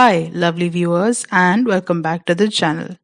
Hi, lovely viewers, and welcome back to the channel.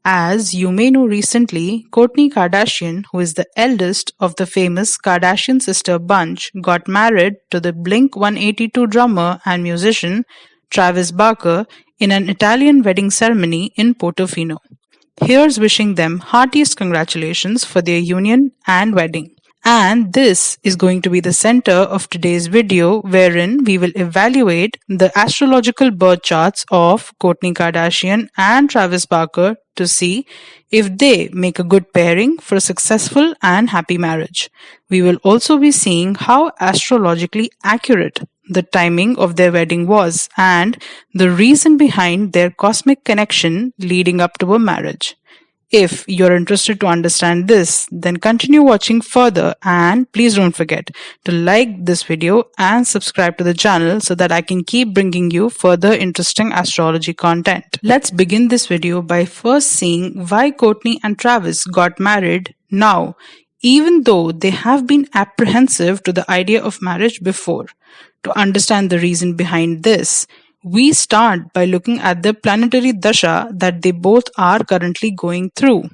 As you may know, recently, Kourtney Kardashian, who is the eldest of the famous Kardashian sister bunch, got married to the Blink 182 drummer and musician Travis Barker in an Italian wedding ceremony in Portofino. Here's wishing them heartiest congratulations for their union and wedding. And this is going to be the center of today's video, wherein we will evaluate the astrological birth charts of Kourtney Kardashian and Travis Barker to see if they make a good pairing for a successful and happy marriage. We will also be seeing how astrologically accurate the timing of their wedding was and the reason behind their cosmic connection leading up to a marriage. If you're interested to understand this, then continue watching further and please don't forget to like this video and subscribe to the channel so that I can keep bringing you further interesting astrology content. Let's begin this video by first seeing why Kourtney and Travis got married now, even though they have been apprehensive to the idea of marriage before. To understand the reason behind this, we start by looking at the planetary dasha that they both are currently going through.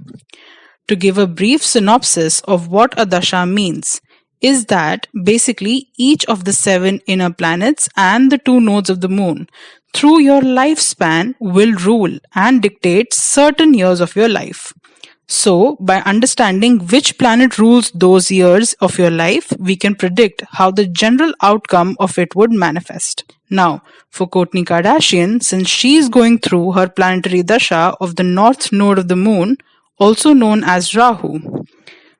To give a brief synopsis of what a dasha means, is that basically each of the 7 inner planets and the 2 nodes of the moon through your lifespan will rule and dictate certain years of your life. So, by understanding which planet rules those years of your life, we can predict how the general outcome of it would manifest. Now, for Kourtney Kardashian, since she is going through her planetary dasha of the north node of the moon, also known as Rahu,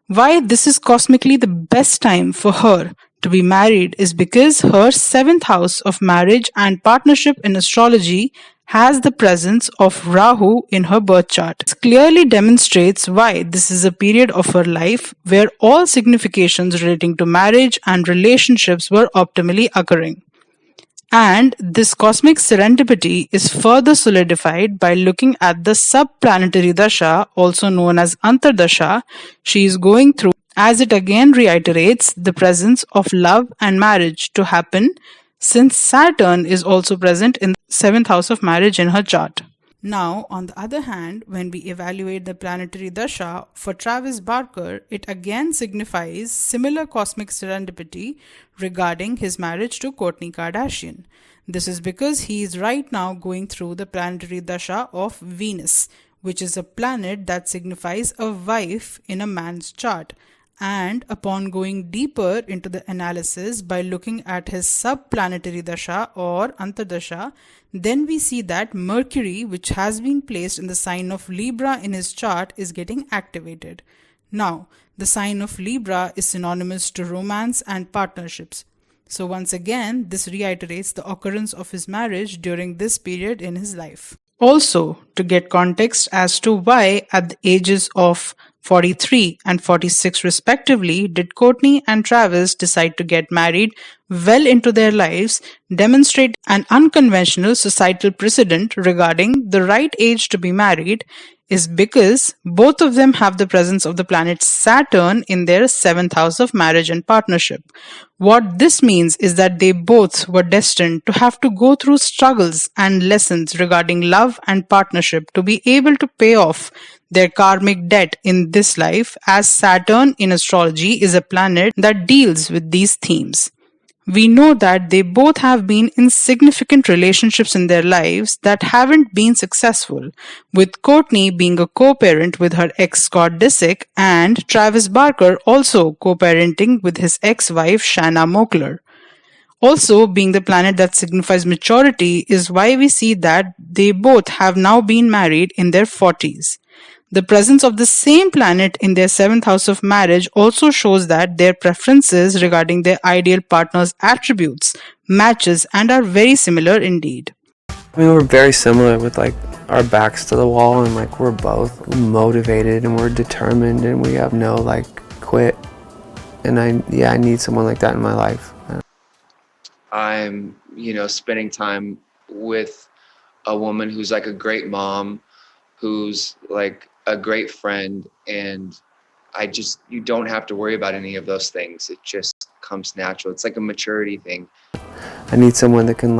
why this is cosmically the best time for her to be married is because her 7th house of marriage and partnership in astrology has the presence of Rahu in her birth chart. This clearly demonstrates why this is a period of her life where all significations relating to marriage and relationships were optimally occurring. And this cosmic serendipity is further solidified by looking at the subplanetary dasha, also known as Antardasha, she is going through, as it again reiterates the presence of love and marriage to happen, since Saturn is also present in the 7th house of marriage in her chart. Now, on the other hand, when we evaluate the planetary dasha for Travis Barker, it again signifies similar cosmic serendipity regarding his marriage to Kourtney Kardashian. This is because he is right now going through the planetary dasha of Venus, which is a planet that signifies a wife in a man's chart. And upon going deeper into the analysis by looking at his subplanetary dasha or antardasha, then we see that Mercury, which has been placed in the sign of Libra in his chart, is getting activated. Now, the sign of Libra is synonymous to romance and partnerships. So once again, this reiterates the occurrence of his marriage during this period in his life. Also, to get context as to why at the ages of 43 and 46 respectively did Kourtney and Travis decide to get married well into their lives, demonstrate an unconventional societal precedent regarding the right age to be married is because both of them have the presence of the planet Saturn in their 7th house of marriage and partnership. What this means is that they both were destined to have to go through struggles and lessons regarding love and partnership to be able to pay off their karmic debt in this life, as Saturn in astrology is a planet that deals with these themes. We know that they both have been in significant relationships in their lives that haven't been successful, with Kourtney being a co-parent with her ex-Scott Disick and Travis Barker also co-parenting with his ex-wife Shana Moakler. Also, being the planet that signifies maturity is why we see that they both have now been married in their 40s. The presence of the same planet in their 7th house of marriage also shows that their preferences regarding their ideal partner's attributes matches and are very similar indeed. We're very similar with our backs to the wall, and we're both motivated and we're determined and we have no quit. And I need someone like that in my life. I'm, spending time with a woman who's a great mom, who's a great friend, and you don't have to worry about any of those things. It just comes natural. It's like a maturity thing. I need someone that can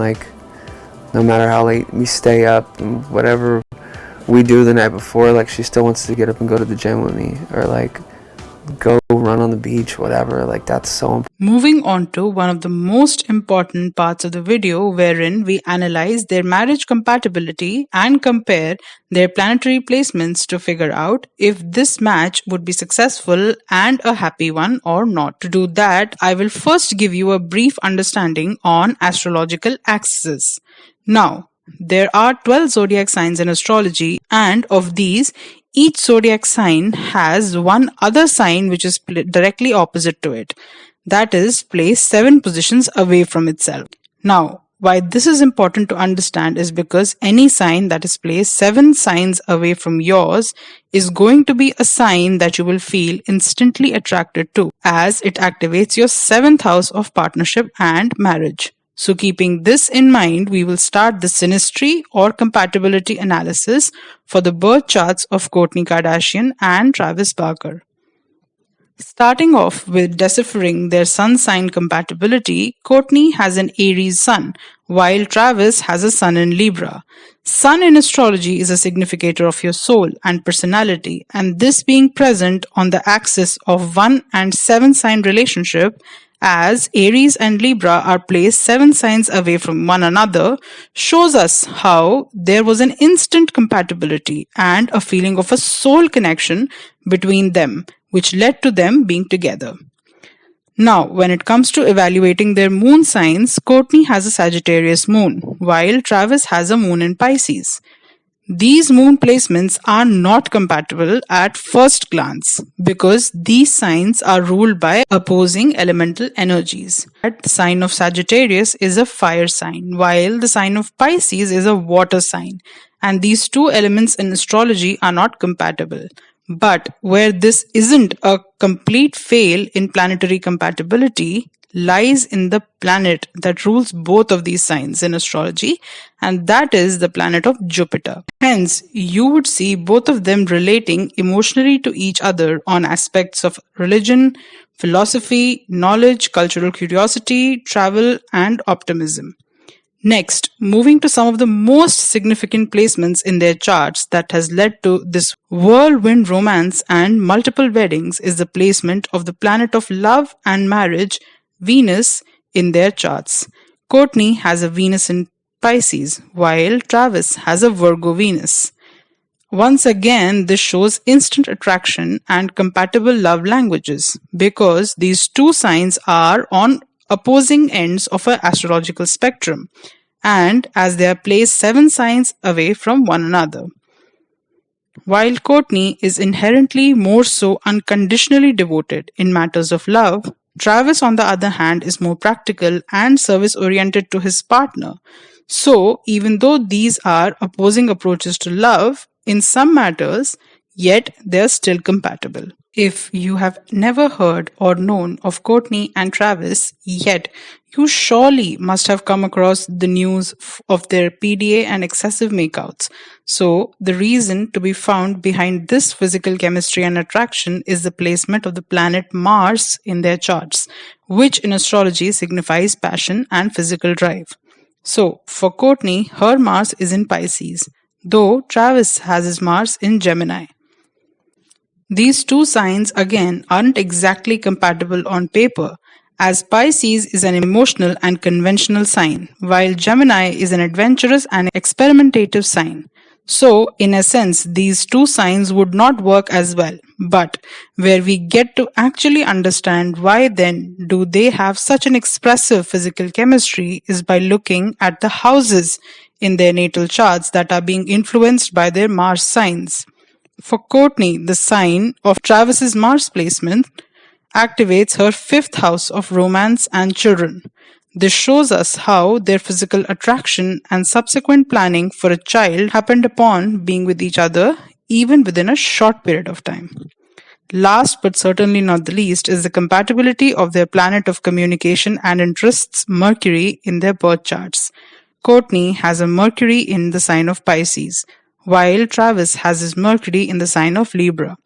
No matter how late we stay up and whatever we do the night before, like she still wants to get up and go to the gym with me, or like go run on the beach, whatever. Like that's so important. Moving on to one of the most important parts of the video, wherein we analyze their marriage compatibility and compare their planetary placements to figure out if this match would be successful and a happy one or not. To do that, I will first give you a brief understanding on astrological axes. Now, there are 12 zodiac signs in astrology, and of these, each zodiac sign has one other sign which is directly opposite to it. That is, placed 7 positions away from itself. Now, why this is important to understand is because any sign that is placed 7 signs away from yours is going to be a sign that you will feel instantly attracted to, as it activates your 7th house of partnership and marriage. So keeping this in mind, we will start the synastry or compatibility analysis for the birth charts of Kourtney Kardashian and Travis Barker. Starting off with deciphering their sun sign compatibility, Kourtney has an Aries sun, while Travis has a sun in Libra. Sun in astrology is a significator of your soul and personality, and this being present on the axis of 1 and 7 sign relationship, as Aries and Libra are placed 7 signs away from one another, shows us how there was an instant compatibility and a feeling of a soul connection between them, which led to them being together. Now, when it comes to evaluating their moon signs, Kourtney has a Sagittarius moon, while Travis has a moon in Pisces. These moon placements are not compatible at first glance because these signs are ruled by opposing elemental energies. The sign of Sagittarius is a fire sign, while the sign of Pisces is a water sign, and these two elements in astrology are not compatible. But where this isn't a complete fail in planetary compatibility lies in the planet that rules both of these signs in astrology, and that is the planet of Jupiter. Hence, you would see both of them relating emotionally to each other on aspects of religion, philosophy, knowledge, cultural curiosity, travel, and optimism. Next, moving to some of the most significant placements in their charts that has led to this whirlwind romance and multiple weddings is the placement of the planet of love and marriage, Venus, in their charts. Kourtney has a Venus in Pisces, while Travis has a Virgo Venus. Once again, this shows instant attraction and compatible love languages because these two signs are on opposing ends of an astrological spectrum, and as they are placed 7 signs away from one another. While Kourtney is inherently more so unconditionally devoted in matters of love, Travis, on the other hand, is more practical and service-oriented to his partner. So, even though these are opposing approaches to love, in some matters, yet they are still compatible. If you have never heard or known of Kourtney and Travis, yet you surely must have come across the news of their PDA and excessive makeouts. So, the reason to be found behind this physical chemistry and attraction is the placement of the planet Mars in their charts, which in astrology signifies passion and physical drive. So, for Kourtney, her Mars is in Pisces, though Travis has his Mars in Gemini. These two signs again aren't exactly compatible on paper, as Pisces is an emotional and conventional sign, while Gemini is an adventurous and experimentative sign. So, in a sense, these two signs would not work as well, but where we get to actually understand why then do they have such an expressive physical chemistry is by looking at the houses in their natal charts that are being influenced by their Mars signs. For Kourtney, the sign of Travis's Mars placement activates her 5th house of romance and children. This shows us how their physical attraction and subsequent planning for a child happened upon being with each other even within a short period of time. Last but certainly not the least is the compatibility of their planet of communication and interests, Mercury, in their birth charts. Kourtney has a Mercury in the sign of Pisces, while Travis has his Mercury in the sign of Libra.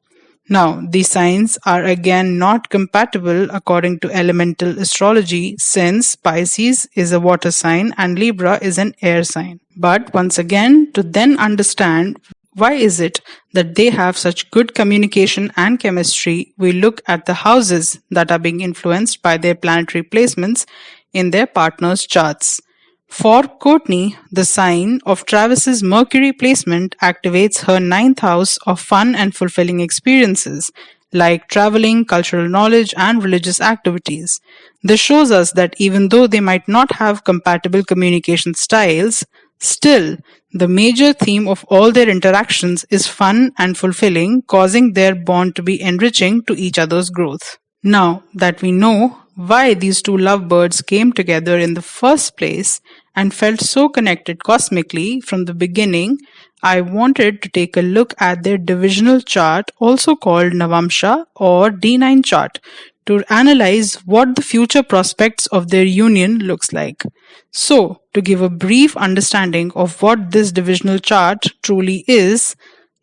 Now, these signs are again not compatible according to elemental astrology, since Pisces is a water sign and Libra is an air sign. But once again, to then understand why is it that they have such good communication and chemistry, we look at the houses that are being influenced by their planetary placements in their partners' charts. For Kourtney, the sign of Travis's Mercury placement activates her ninth house of fun and fulfilling experiences, like traveling, cultural knowledge, and religious activities. This shows us that even though they might not have compatible communication styles, still, the major theme of all their interactions is fun and fulfilling, causing their bond to be enriching to each other's growth. Now that we know why these two lovebirds came together in the first place and felt so connected cosmically from the beginning, I wanted to take a look at their divisional chart, also called Navamsha or D9 chart, to analyze what the future prospects of their union looks like. So, to give a brief understanding of what this divisional chart truly is,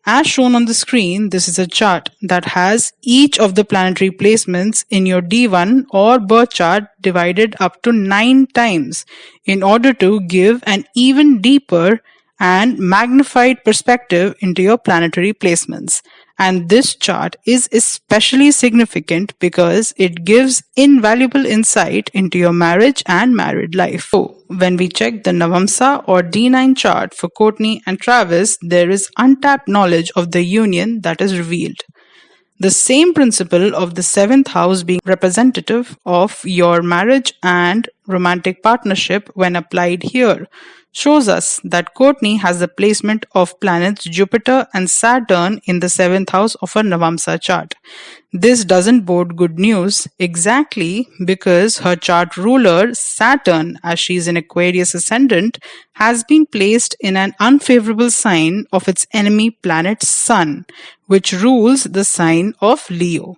as shown on the screen, this is a chart that has each of the planetary placements in your D1 or birth chart divided up to 9 times in order to give an even deeper and magnified perspective into your planetary placements. And this chart is especially significant because it gives invaluable insight into your marriage and married life. So, when we check the Navamsa or D9 chart for Kourtney and Travis, there is untapped knowledge of the union that is revealed. The same principle of the seventh house being representative of your marriage and romantic partnership when applied here shows us that Kourtney has the placement of planets Jupiter and Saturn in the seventh house of her Navamsa chart. This doesn't bode good news exactly because her chart ruler, Saturn, as she is in Aquarius ascendant, has been placed in an unfavorable sign of its enemy planet Sun, which rules the sign of Leo.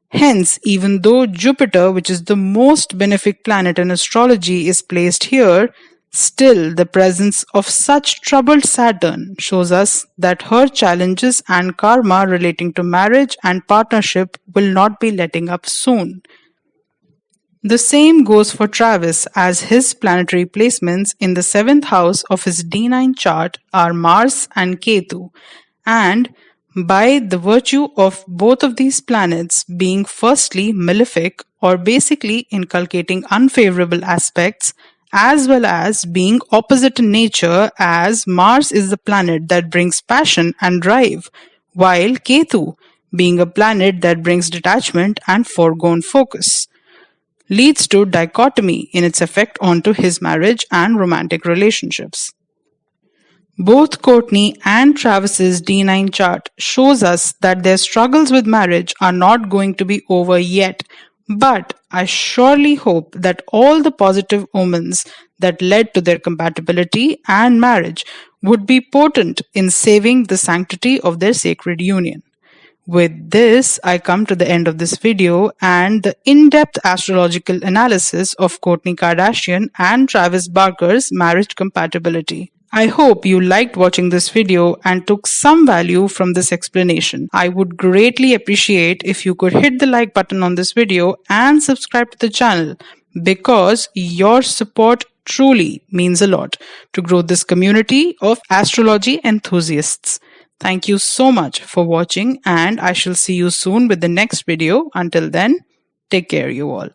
Hence, even though Jupiter, which is the most benefic planet in astrology, is placed here, still, the presence of such troubled Saturn shows us that her challenges and karma relating to marriage and partnership will not be letting up soon. The same goes for Travis, as his planetary placements in the seventh house of his D9 chart are Mars and Ketu, and by the virtue of both of these planets being firstly malefic or basically inculcating unfavorable aspects, as well as being opposite in nature, as Mars is the planet that brings passion and drive, while Ketu being a planet that brings detachment and foregone focus, leads to dichotomy in its effect onto his marriage and romantic relationships. Both Kourtney and Travis's D9 chart shows us that their struggles with marriage are not going to be over yet, but I surely hope that all the positive omens that led to their compatibility and marriage would be potent in saving the sanctity of their sacred union. With this, I come to the end of this video and the in-depth astrological analysis of Kourtney Kardashian and Travis Barker's marriage compatibility. I hope you liked watching this video and took some value from this explanation. I would greatly appreciate if you could hit the like button on this video and subscribe to the channel, because your support truly means a lot to grow this community of astrology enthusiasts. Thank you so much for watching, and I shall see you soon with the next video. Until then, take care, you all.